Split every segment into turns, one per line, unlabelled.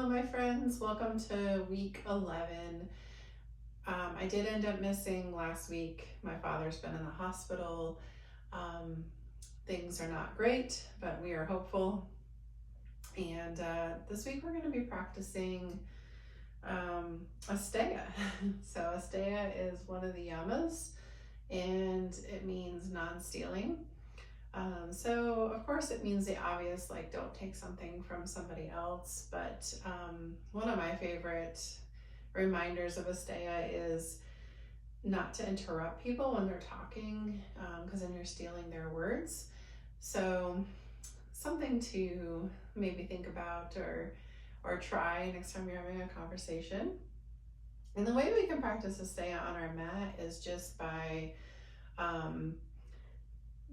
Hello, my friends. Welcome to week 11. I did end up missing last week. My father's been in the hospital. Um, Things are not great, but we are hopeful. And this week we're going to be practicing Asteya. So, Asteya is one of the yamas, and it means non stealing. So of course it means the obvious, like don't take something from somebody else, but one of my favorite reminders of Asteya is not to interrupt people when they're talking, because then you're stealing their words. So something to maybe think about or try next time you're having a conversation. And the way we can practice Asteya on our mat is just by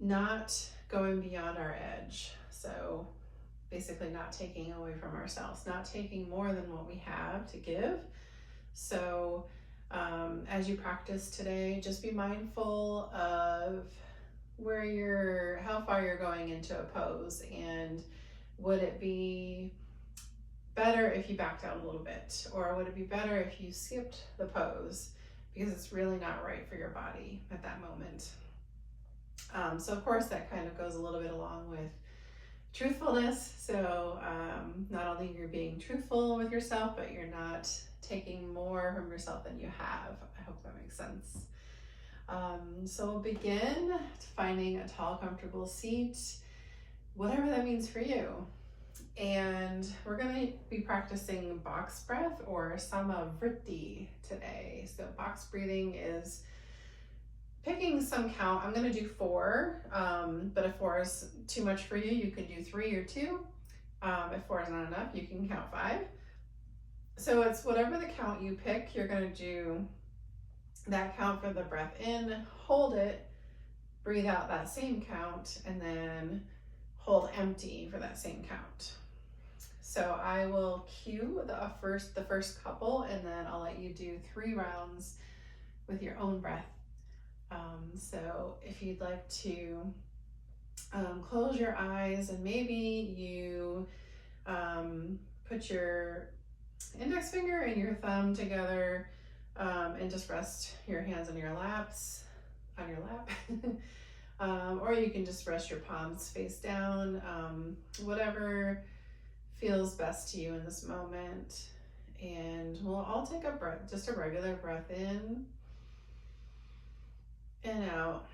not going beyond our edge. So basically not taking away from ourselves, not taking more than what we have to give. So as you practice today, just be mindful of how far you're going into a pose, and would it be better if you backed out a little bit, or would it be better if you skipped the pose because it's really not right for your body at that moment. So of course that kind of goes a little bit along with truthfulness. So not only you're being truthful with yourself, but you're not taking more from yourself than you have. I hope that makes sense. So we'll begin finding a tall, comfortable seat, whatever that means for you. And we're going to be practicing box breath or samavritti today. So box breathing is picking some count. I'm going to do 4, but if 4 is too much for you, you can do 3 or 2. If 4 is not enough, you can count 5. So it's whatever the count you pick, you're going to do that count for the breath in, hold it, breathe out that same count, and then hold empty for that same count. So I will cue the first couple, and then I'll let you do 3 rounds with your own breath. So if you'd like to close your eyes, and maybe you put your index finger and your thumb together, and just rest your hands on your lap, or you can just rest your palms face down, whatever feels best to you in this moment. And we'll all take a breath, just a regular breath in and out.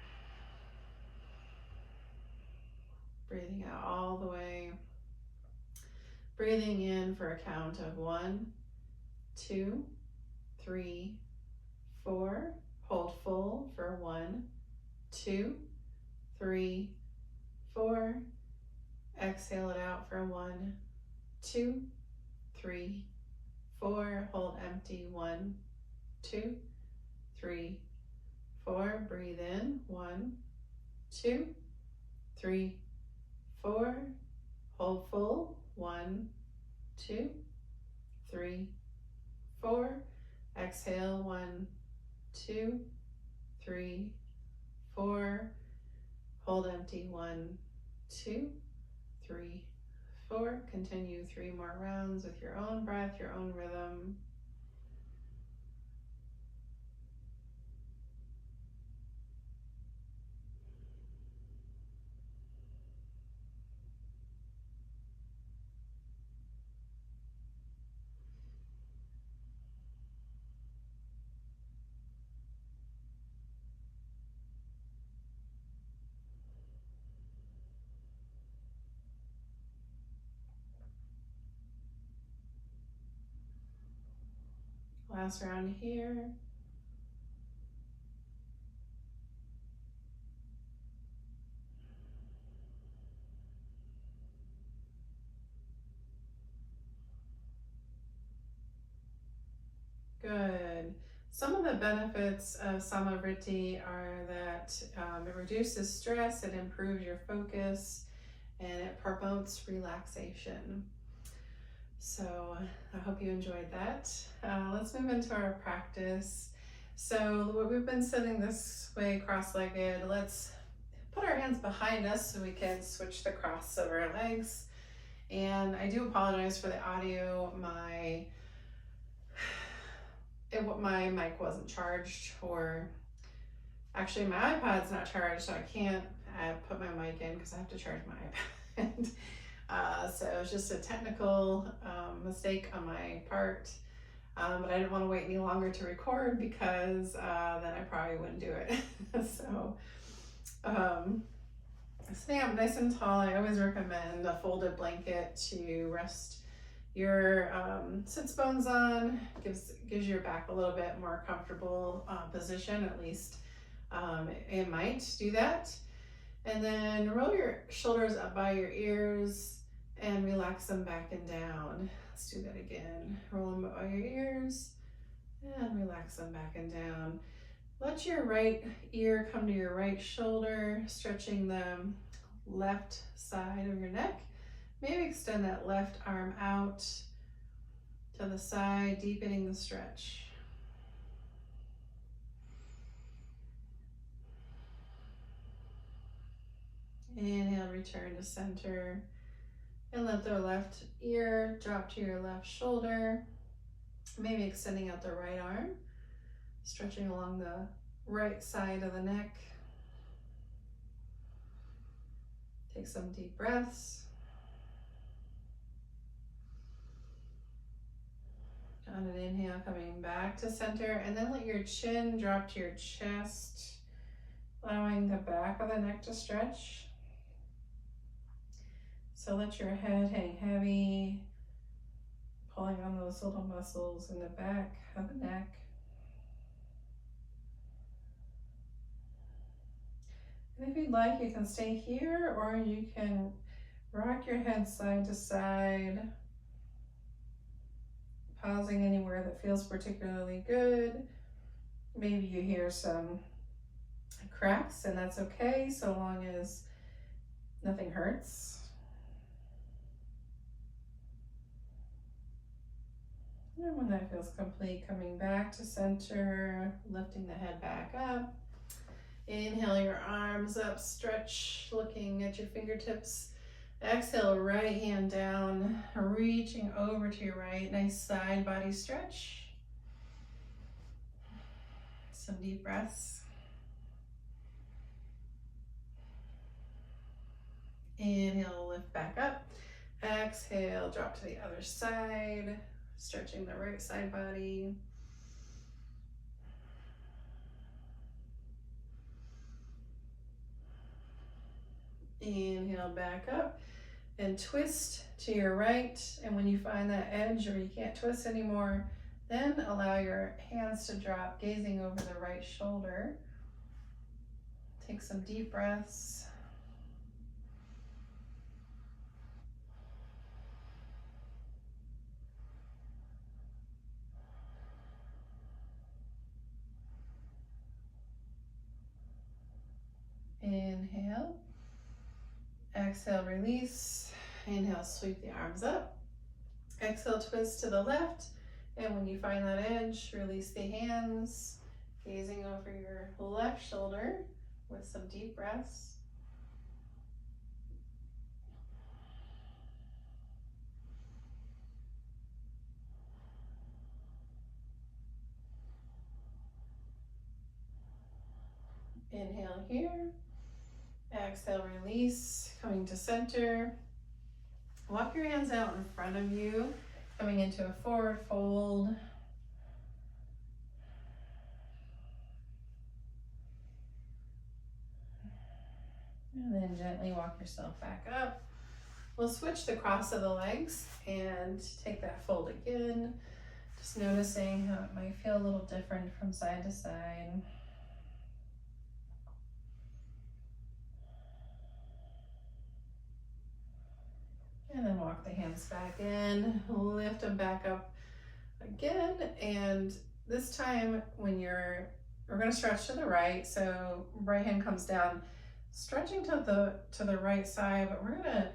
Breathing out all the way. Breathing in for a count of 1, 2, 3, 4. Hold full for 1, 2, 3, 4. Exhale it out for 1, 2, 3, 4. Hold empty. 1, 2, 3, 4. Breathe in. 1, 2, 3, 4. Hold full. 1, 2, 3, 4. Exhale. 1, 2, 3, 4. Hold empty. 1, 2, 3, 4. Continue 3 more rounds with your own breath, your own rhythm. Last round here. Good. Some of the benefits of samavritti are that it reduces stress, it improves your focus, and it promotes relaxation. So I hope you enjoyed that. Let's move into our practice. So we've been sitting this way cross-legged. Let's put our hands behind us so we can switch the cross of our legs. And I do apologize for the audio. My mic wasn't charged, or actually my iPod's not charged, so I can't put my mic in because I have to charge my iPad. So it was just a technical mistake on my part. But I didn't want to wait any longer to record because then I probably wouldn't do it. So stay up nice and tall. I always recommend a folded blanket to rest your sits bones on. Gives your back a little bit more comfortable position, at least it might do that. And then roll your shoulders up by your ears and relax them back and down. Let's do that again. Roll them up by your ears and relax them back and down. Let your right ear come to your right shoulder, stretching the left side of your neck. Maybe extend that left arm out to the side, deepening the stretch. Inhale, return to center, and let the left ear drop to your left shoulder. Maybe extending out the right arm, stretching along the right side of the neck. Take some deep breaths. On an inhale, coming back to center, and then let your chin drop to your chest, allowing the back of the neck to stretch. So let your head hang heavy, pulling on those little muscles in the back of the neck. And if you'd like, you can stay here, or you can rock your head side to side, pausing anywhere that feels particularly good. Maybe you hear some cracks, and that's okay, so long as nothing hurts. And when that feels complete, coming back to center, lifting the head back up. Inhale your arms up, stretch, looking at your fingertips. Exhale, right hand down, reaching over to your right. Nice side body stretch. Some deep breaths. Inhale, lift back up. Exhale, drop to the other side, stretching the right side body. Inhale, back up and twist to your right. And when you find that edge or you can't twist anymore, then allow your hands to drop, gazing over the right shoulder. Take some deep breaths. Inhale. Exhale, release. Inhale, sweep the arms up. Exhale, twist to the left. And when you find that edge, release the hands, gazing over your left shoulder with some deep breaths. Inhale here. Exhale, release, coming to center. Walk your hands out in front of you, coming into a forward fold. And then gently walk yourself back up. We'll switch the cross of the legs and take that fold again. Just noticing how it might feel a little different from side to side. And then walk the hands back in, lift them back up again. And this time we're gonna stretch to the right. So right hand comes down, stretching to the right side, but we're gonna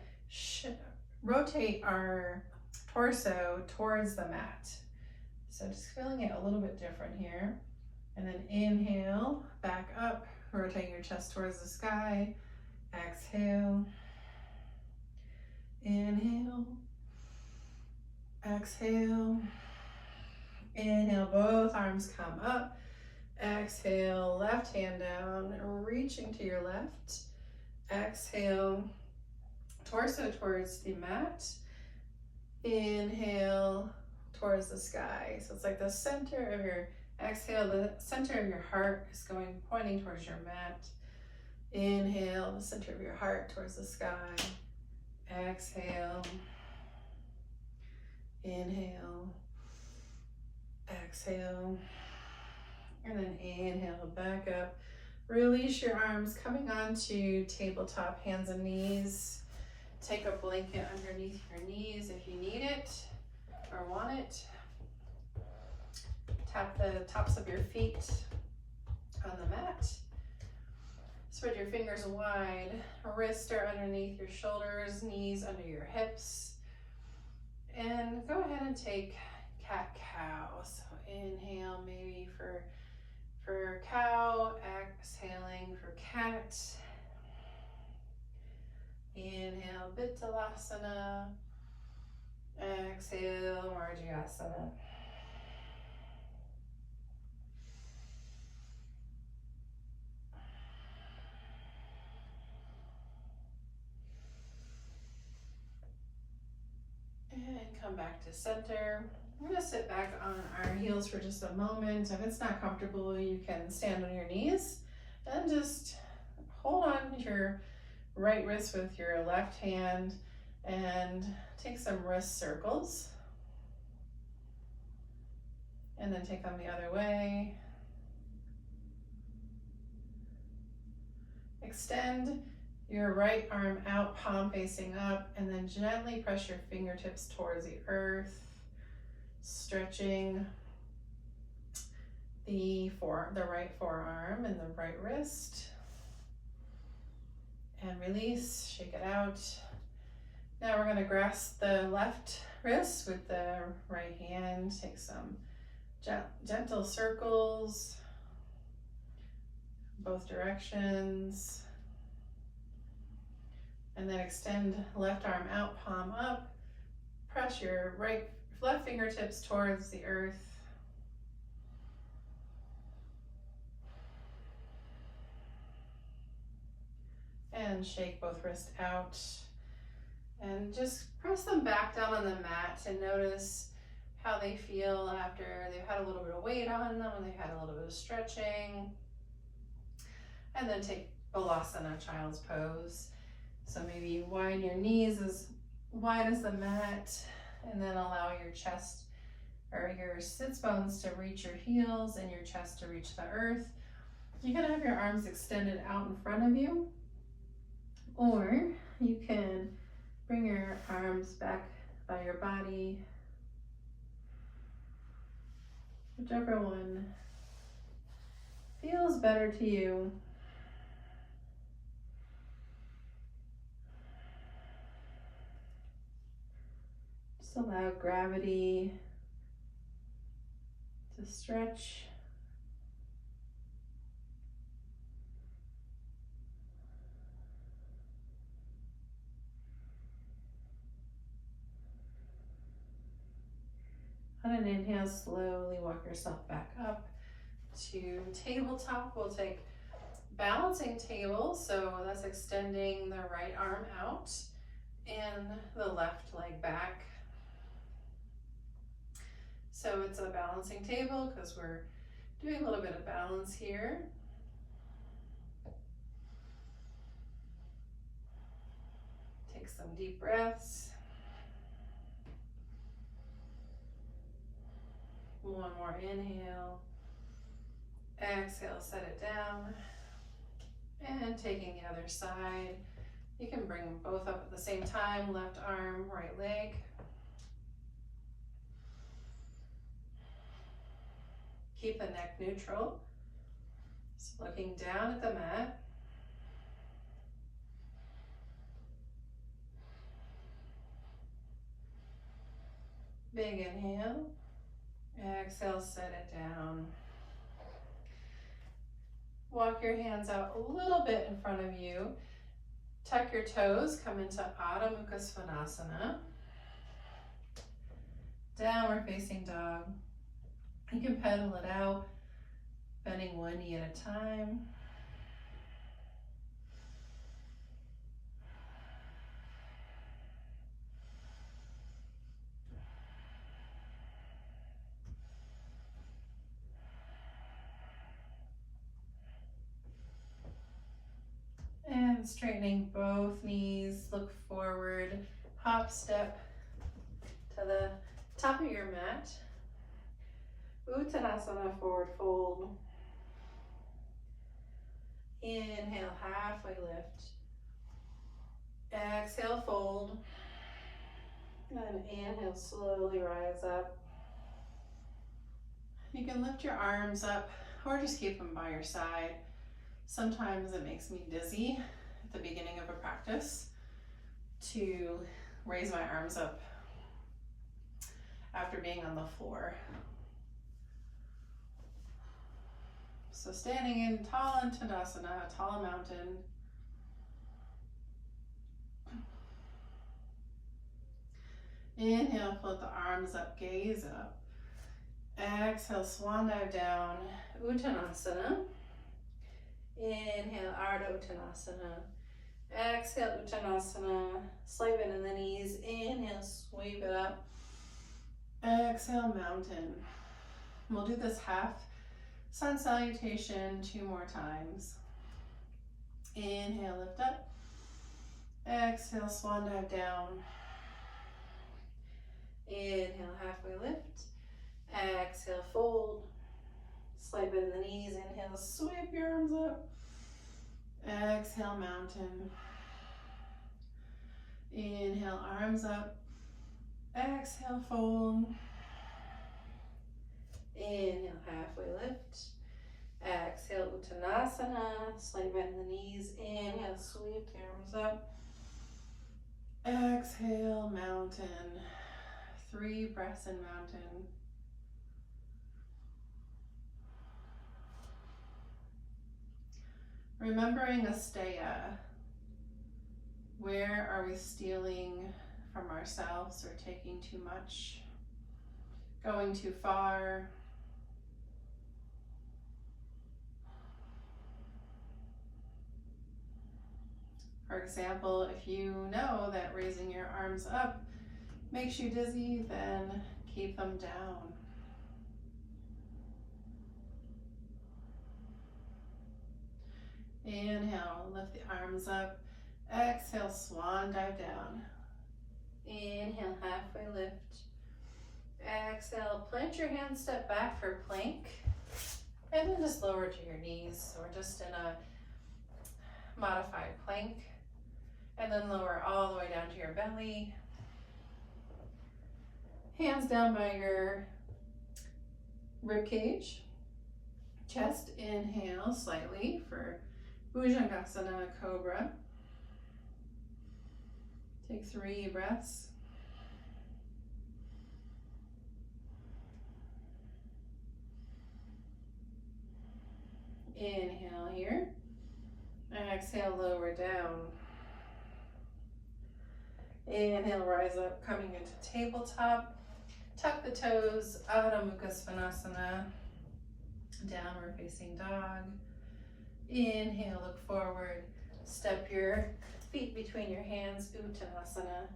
rotate our torso towards the mat. So just feeling it a little bit different here. And then inhale, back up, rotating your chest towards the sky. Exhale. Inhale, exhale. Inhale, both arms come up. Exhale, left hand down, reaching to your left. Exhale, torso towards the mat. Inhale, towards the sky. So it's like the center of your exhale, the center of your heart is pointing towards your mat. Inhale, the center of your heart towards the sky. Exhale. Inhale. Exhale. And then inhale, back up. Release your arms, coming onto tabletop, hands and knees. Take a blanket underneath your knees if you need it or want it. Tap the tops of your feet on the mat. Spread your fingers wide. Wrists are underneath your shoulders, knees under your hips. And go ahead and take cat-cow. So inhale maybe for cow, exhaling for cat. Inhale, Bittalasana. Exhale, Marjasana. And come back to center. We're going to sit back on our heels for just a moment. If it's not comfortable, you can stand on your knees and just hold on to your right wrist with your left hand and take some wrist circles. And then take them the other way. Extend your right arm out, palm facing up, and then gently press your fingertips towards the earth, stretching the right forearm and the right wrist. And release, shake it out. Now we're going to grasp the left wrist with the right hand. Take some gentle circles, both directions. And then extend left arm out, palm up. Press your left fingertips towards the earth. And shake both wrists out. And just press them back down on the mat and notice how they feel after they've had a little bit of weight on them and they've had a little bit of stretching. And then take Balasana, child's pose. So maybe widen your knees as wide as the mat, and then allow your chest or your sits bones to reach your heels and your chest to reach the earth. You can have your arms extended out in front of you, or you can bring your arms back by your body, whichever one feels better to you. Just allow gravity to stretch. On an inhale, slowly walk yourself back up to tabletop. We'll take balancing table, so that's extending the right arm out and the left leg back. So it's a balancing table because we're doing a little bit of balance here. Take some deep breaths. One more inhale. Exhale, set it down. And taking the other side. You can bring them both up at the same time, left arm, right leg. Keep the neck neutral. Just looking down at the mat. Big inhale. Exhale, set it down. Walk your hands out a little bit in front of you Tuck your toes, come into Adho Mukha Svanasana. Downward facing dog. You can pedal it out, bending one knee at a time. And straightening both knees, look forward, hop step to the top of your mat. Uttanasana, forward fold. Inhale, halfway lift. Exhale, fold. And inhale, slowly rise up. You can lift your arms up or just keep them by your side. Sometimes it makes me dizzy at the beginning of a practice to raise my arms up after being on the floor. So standing in tall in Tadasana, a tall mountain. Inhale, float the arms up, gaze up. Exhale, swan dive down, Uttanasana. Inhale, Ardha Uttanasana. Exhale, Uttanasana. Slight bend in the knees. Inhale, sweep it up. Exhale, mountain. We'll do this half sun salutation 2 more times. Inhale, lift up. Exhale, swan dive down. Inhale, halfway lift. Exhale, fold. Slight bend in the knees. Inhale, sweep your arms up. Exhale, mountain. Inhale, arms up. Exhale, fold. Inhale, halfway lift. Exhale, Uttanasana. Slight bend in the knees. Inhale, sweep the arms up. Exhale, mountain. 3 breaths in mountain. Remembering Asteya. Where are we stealing from ourselves or taking too much? Going too far? For example, if you know that raising your arms up makes you dizzy, then keep them down. Inhale, lift the arms up. Exhale, swan dive down. Inhale, halfway lift. Exhale, plant your hands, step back for plank. And then just lower to your knees. So we're just in a modified plank. And then lower all the way down to your belly. Hands down by your rib cage. Chest, inhale slightly for Bhujangasana, Cobra. Take 3 breaths. Inhale here. Exhale, lower down. Inhale, rise up, coming into tabletop. Tuck the toes, Adho Mukha Svanasana. Downward facing dog. Inhale, look forward. Step your feet between your hands, Uttanasana.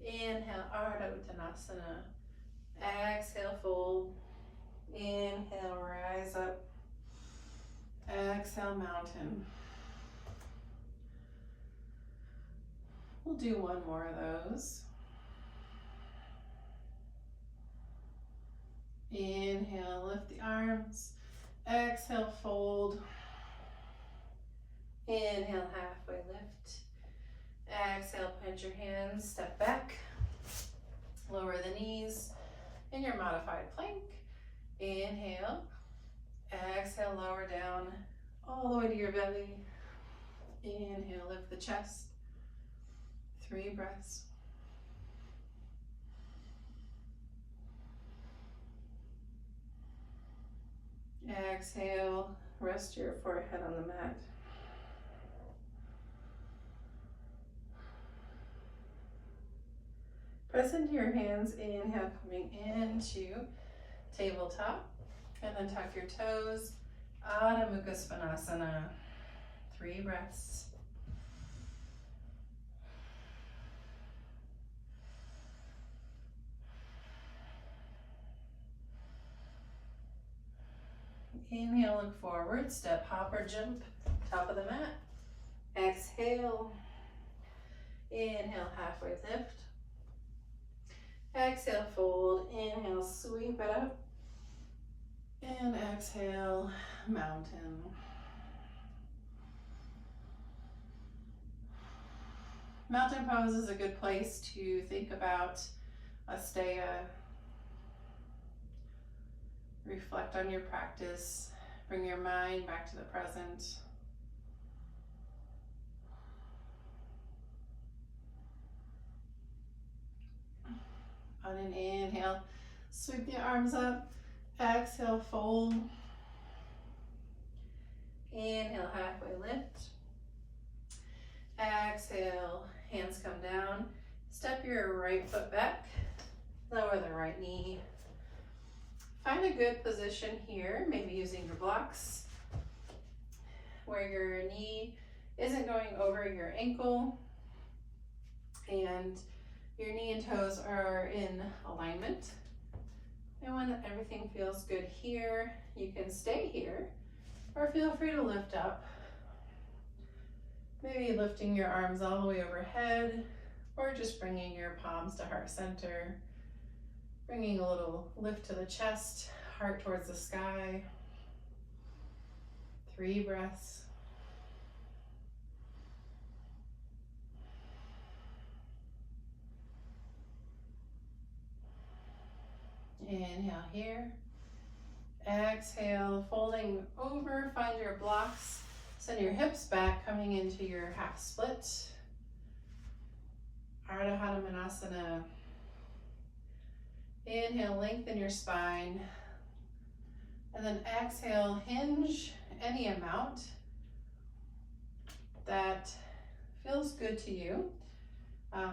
Inhale, Ardha Uttanasana. Exhale, fold. Inhale, rise up. Exhale, mountain. We'll do 1 more of those. Inhale, lift the arms. Exhale, fold. Inhale, halfway lift. Exhale, plant your hands, step back. Lower the knees in your modified plank. Inhale. Exhale, lower down all the way to your belly. Inhale, lift the chest. 3 breaths. Exhale, rest your forehead on the mat. Press into your hands, inhale, coming into tabletop. And then tuck your toes, Adho Mukha Svanasana. 3 breaths. Inhale, look forward, step, hop, or jump, top of the mat. Exhale. Inhale, halfway lift. Exhale, fold. Inhale, sweep it up. And exhale, mountain. Mountain pose is a good place to think about Asteya. Reflect on your practice. Bring your mind back to the present. On an inhale, sweep the arms up. Exhale, fold. Inhale, halfway lift. Exhale, hands come down. Step your right foot back. Lower the right knee. Find a good position here, maybe using your blocks, where your knee isn't going over your ankle and your knee and toes are in alignment. And when everything feels good here, you can stay here or feel free to lift up. Maybe lifting your arms all the way overhead or just bringing your palms to heart center. Bringing a little lift to the chest, heart towards the sky. 3 breaths. Inhale here. Exhale, folding over, find your blocks. Send your hips back, coming into your half split. Ardha Hanumanasana. Inhale, lengthen your spine. And then exhale, hinge any amount that feels good to you.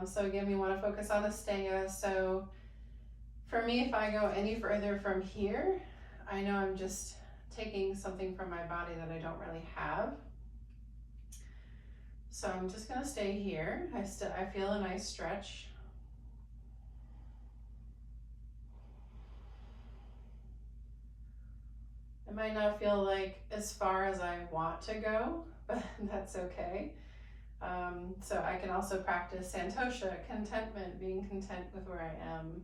So again, we want to focus on Asteya. So for me, if I go any further from here, I know I'm just taking something from my body that I don't really have. So I'm just going to stay here. I feel a nice stretch. It might not feel like as far as I want to go, but that's okay. So I can also practice Santosha, contentment, being content with where I am.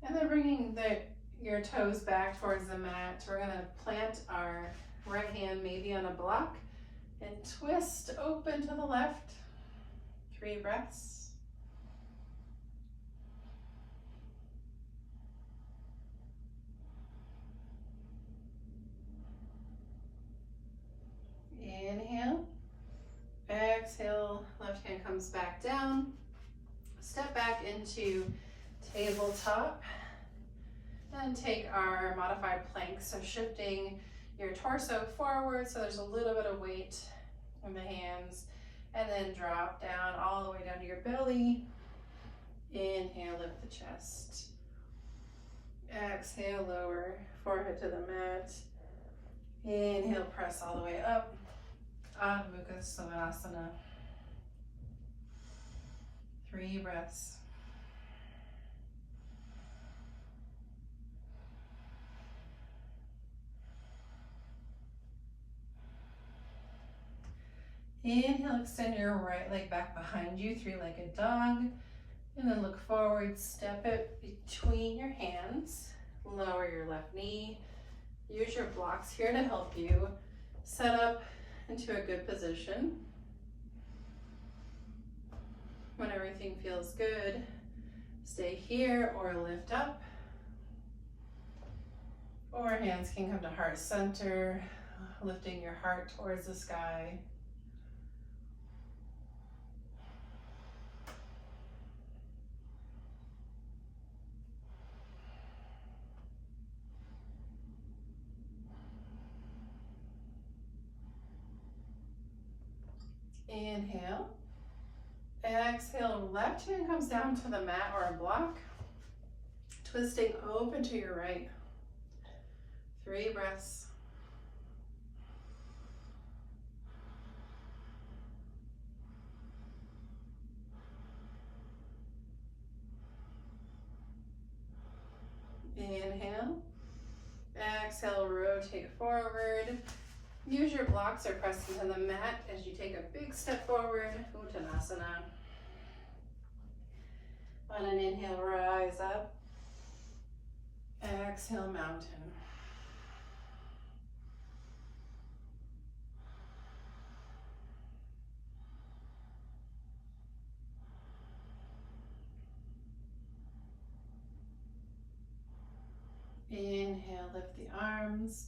And then bringing your toes back towards the mat, we're going to plant our right hand maybe on a block and twist open to the left. 3 breaths. Inhale. Exhale, left hand comes back down. Step back into tabletop and take our modified plank. So shifting your torso forward so there's a little bit of weight in the hands, and then drop down all the way down to your belly. Inhale, lift the chest. Exhale, lower forehead to the mat. Inhale, press all the way up. Adho Mukha Svanasana. 3 breaths. Inhale, extend your right leg back behind you, 3-legged dog. And then look forward, step it between your hands. Lower your left knee. Use your blocks here to help you set up into a good position. When everything feels good, stay here or lift up. Or hands can come to heart center, lifting your heart towards the sky. Inhale. Exhale, left hand comes down to the mat or a block. Twisting open to your right. 3 breaths. Inhale. Exhale, rotate forward. Use your blocks or press into the mat as you take a big step forward, Uttanasana. On an inhale, rise up. Exhale, mountain. Inhale, lift the arms.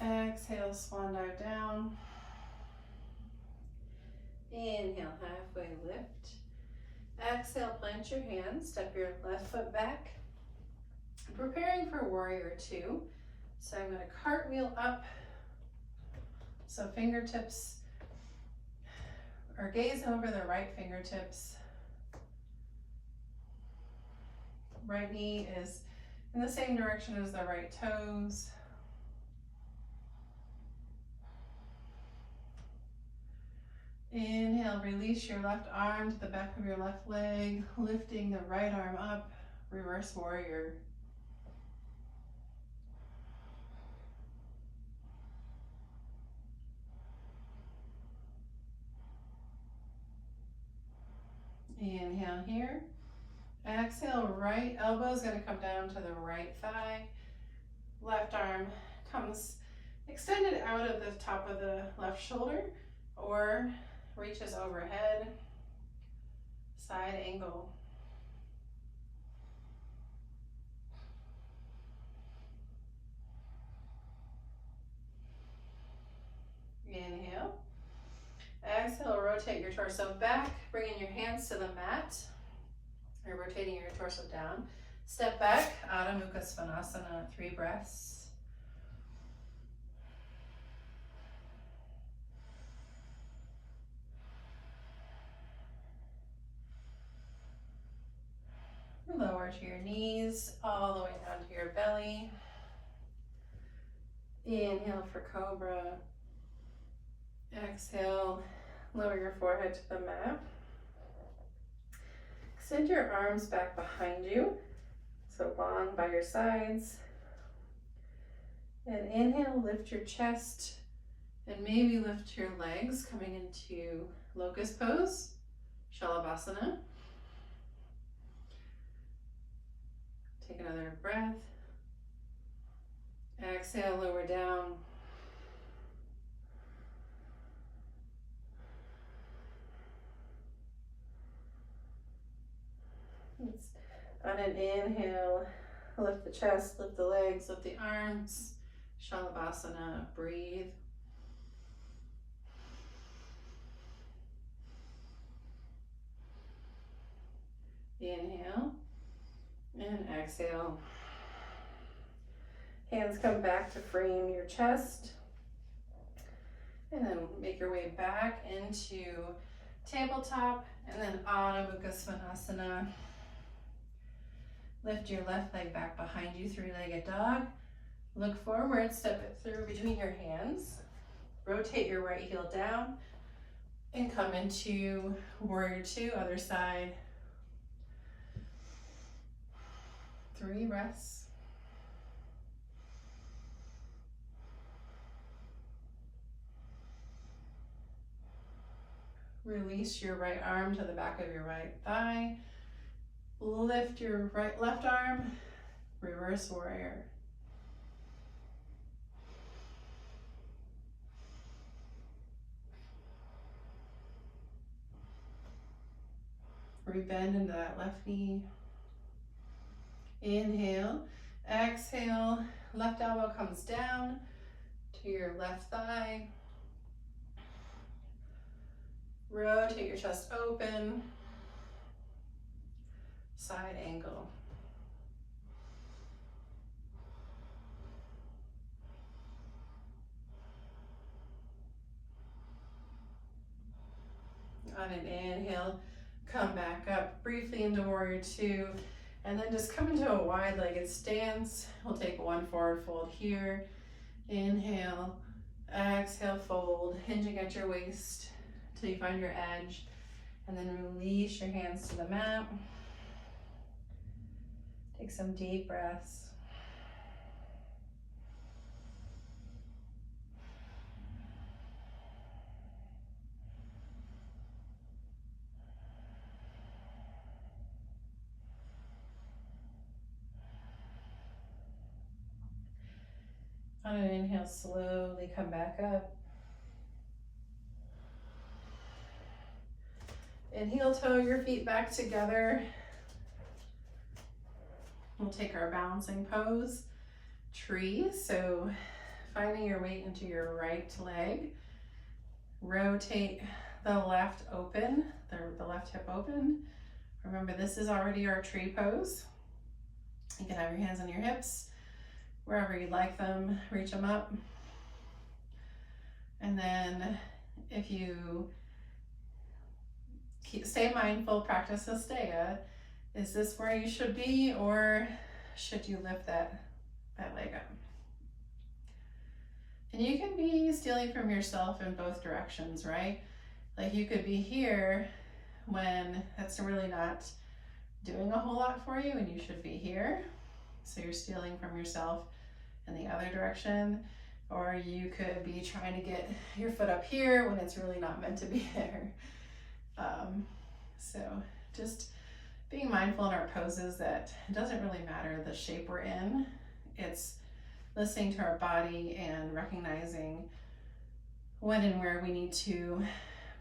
Exhale, swan dive down. Inhale, halfway lift. Exhale, plant your hands, step your left foot back. Preparing for warrior 2. So I'm going to cartwheel up. So fingertips, or gaze over the right fingertips. Right knee is in the same direction as the right toes. Inhale, release your left arm to the back of your left leg, lifting the right arm up, reverse warrior. Inhale here. Exhale, right elbow is going to come down to the right thigh. Left arm comes extended out of the top of the left shoulder or reaches overhead. Side angle. Inhale. Exhale, rotate your torso back, bringing your hands to the mat. You're rotating your torso down. Step back, Adho Mukha Svanasana, 3 breaths. Lower to your knees, all the way down to your belly. Inhale for Cobra. Exhale, lower your forehead to the mat. Extend your arms back behind you, so long by your sides. And inhale, lift your chest, and maybe lift your legs, coming into locust pose, Shalabhasana. Take another breath. Exhale, lower down. On an inhale, lift the chest, lift the legs, lift the arms, Shalabhasana, breathe. Inhale and exhale. Hands come back to frame your chest. And then make your way back into tabletop and then Adho Mukha Svanasana. Lift your left leg back behind you, 3-legged dog. Look forward, step it through between your hands. Rotate your right heel down and come into warrior 2, other side. 3 breaths. Release your right arm to the back of your right thigh. Lift your left arm, reverse warrior. Rebend into that left knee. Inhale, exhale, left elbow comes down to your left thigh. Rotate your chest open. Side angle. On an inhale, come back up briefly into warrior two, and then just come into a wide-legged stance. We'll take one forward fold here. Inhale, exhale, fold, hinging at your waist till you find your edge, and then release your hands to the mat. Take some deep breaths. On an inhale, slowly come back up. And heel toe your feet back together. We'll take our balancing pose, tree. So finding your weight into your right leg. Rotate the left open, the left hip open. Remember, this is already our tree pose. You can have your hands on your hips, wherever you'd like them, reach them up. And then if you stay mindful, practice Asteya. Is this where you should be, or should you lift that leg up? And you can be stealing from yourself in both directions, right? Like you could be here when that's really not doing a whole lot for you and you should be here. So you're stealing from yourself in the other direction. Or you could be trying to get your foot up here when it's really not meant to be there. So just being mindful in our poses that it doesn't really matter the shape we're in. It's listening to our body and recognizing when and where we need to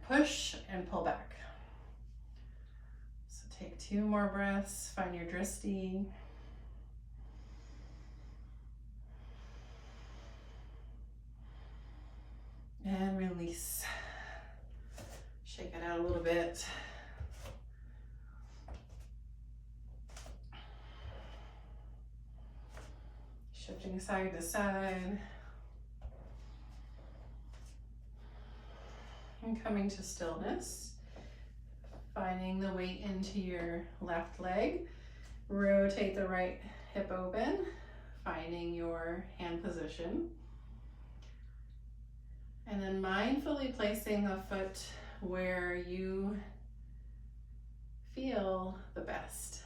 push and pull back. So take 2 more breaths, find your drishti. And release. Shake it out a little bit. Shifting side to side. And coming to stillness. Finding the weight into your left leg. Rotate the right hip open. Finding your hand position. And then mindfully placing the foot where you feel the best.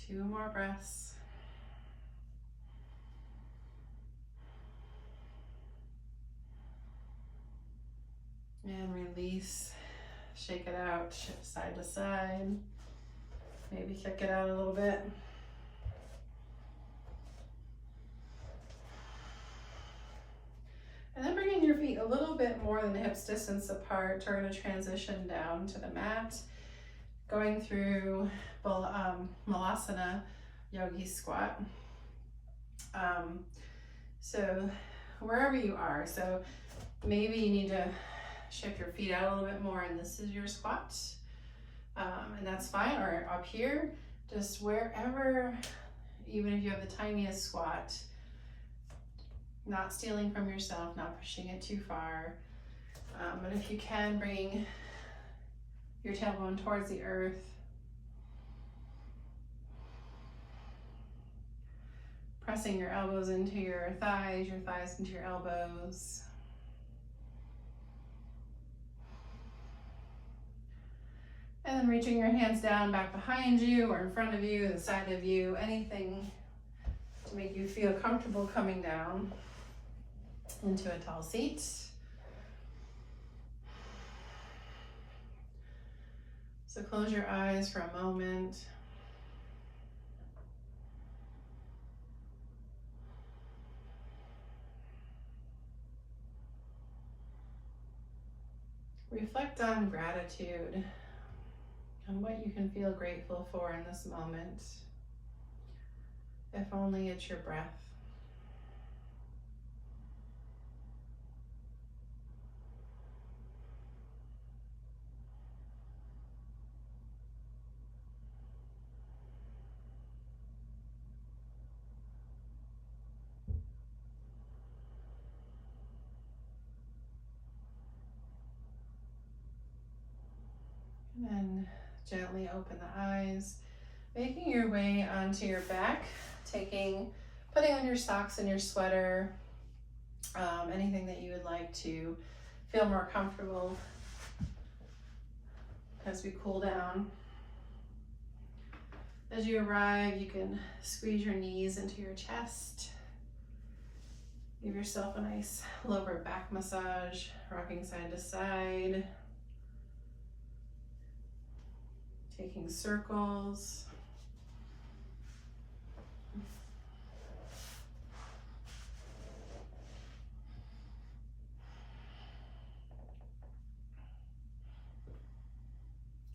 Two more breaths. And release. Shake it out, shift side to side. Maybe kick it out a little bit. And then bringing your feet a little bit more than hips distance apart, we're going to transition down to the mat, going through Malasana Yogi Squat. So wherever you are, so maybe you need to shift your feet out a little bit more and this is your squat. And that's fine, or up here, just wherever, even if you have the tiniest squat, not stealing from yourself, not pushing it too far. But if you can, bring your tailbone towards the earth. Pressing your elbows into your thighs into your elbows. And then reaching your hands down back behind you or in front of you, the side of you, anything to make you feel comfortable coming down into a tall seat. So close your eyes for a moment. Reflect on gratitude and what you can feel grateful for in this moment, if only it's your breath. And then gently open the eyes, making your way onto your back, putting on your socks and your sweater, anything that you would like to feel more comfortable as we cool down. As you arrive, you can squeeze your knees into your chest. Give yourself a nice lower back massage, rocking side to side, taking circles.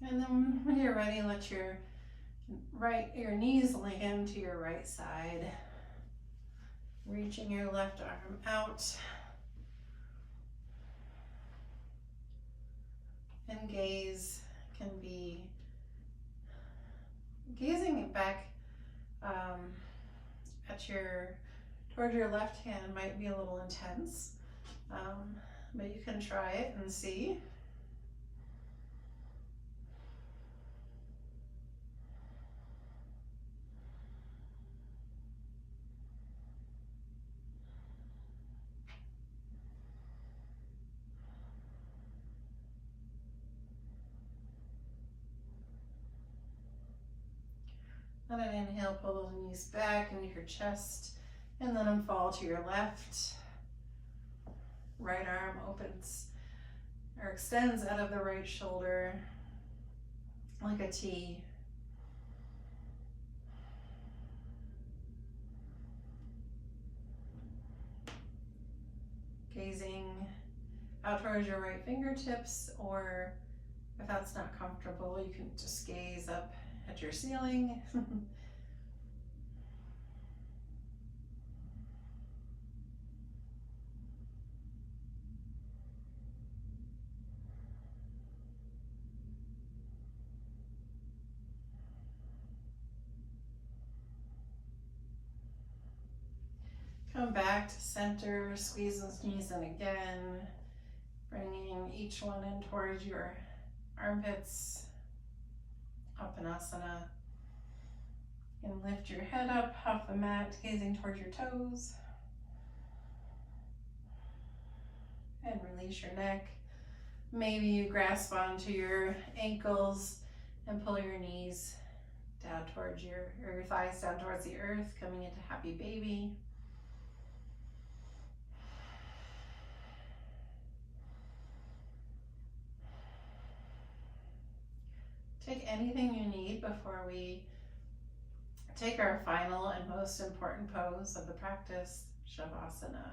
And then when you're ready, let your knees land to your right side, reaching your left arm out. And gaze can be gazing it back towards your left hand might be a little intense, but you can try it and see. On an inhale, pull those knees back into your chest, and let them fall to your left. Right arm opens or extends out of the right shoulder like a T. Gazing out towards your right fingertips, or if that's not comfortable, you can just gaze up at your ceiling. Come back to center, squeeze those knees in again, bringing each one in towards your armpits, Uttanasana. And lift your head up off the mat, gazing towards your toes. And release your neck. Maybe you grasp onto your ankles and pull your knees down towards your thighs down towards the earth, coming into happy baby. Take anything you need before we take our final and most important pose of the practice, Shavasana.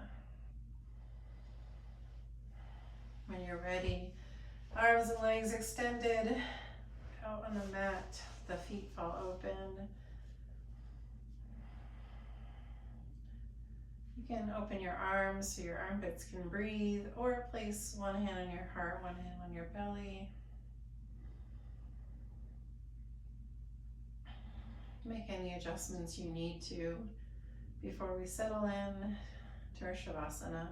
When you're ready, arms and legs extended out on the mat, the feet fall open. You can open your arms so your armpits can breathe, or place one hand on your heart, one hand on your belly. Make any adjustments you need to before we settle in to our Shavasana.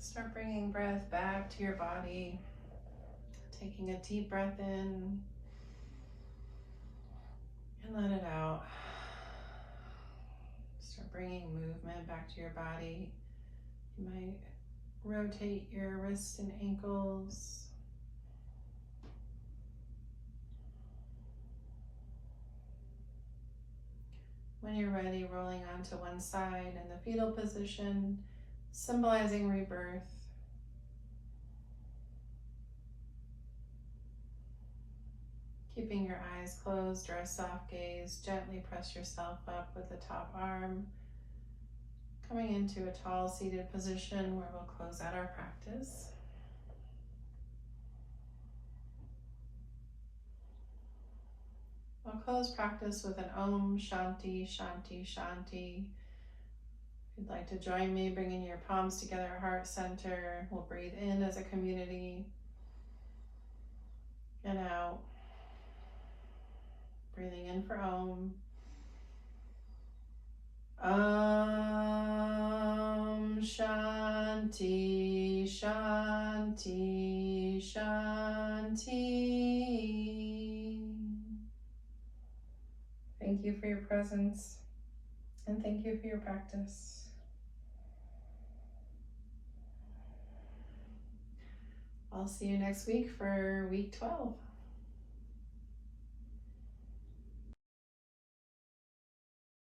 Start bringing breath back to your body, taking a deep breath in and let it out. Start bringing movement back to your body. You might rotate your wrists and ankles. When you're ready, rolling onto one side in the fetal position, symbolizing rebirth. Keeping your eyes closed or a soft gaze, gently press yourself up with the top arm. Coming into a tall seated position where we'll close out our practice. I'll close practice with an Om Shanti Shanti Shanti. If you'd like to join me, bringing your palms together, heart center. We'll breathe in as a community and out. Breathing in for Om. Om Shanti Shanti Shanti. Thank you for your presence and thank you for your practice. I'll see you next week for week 12.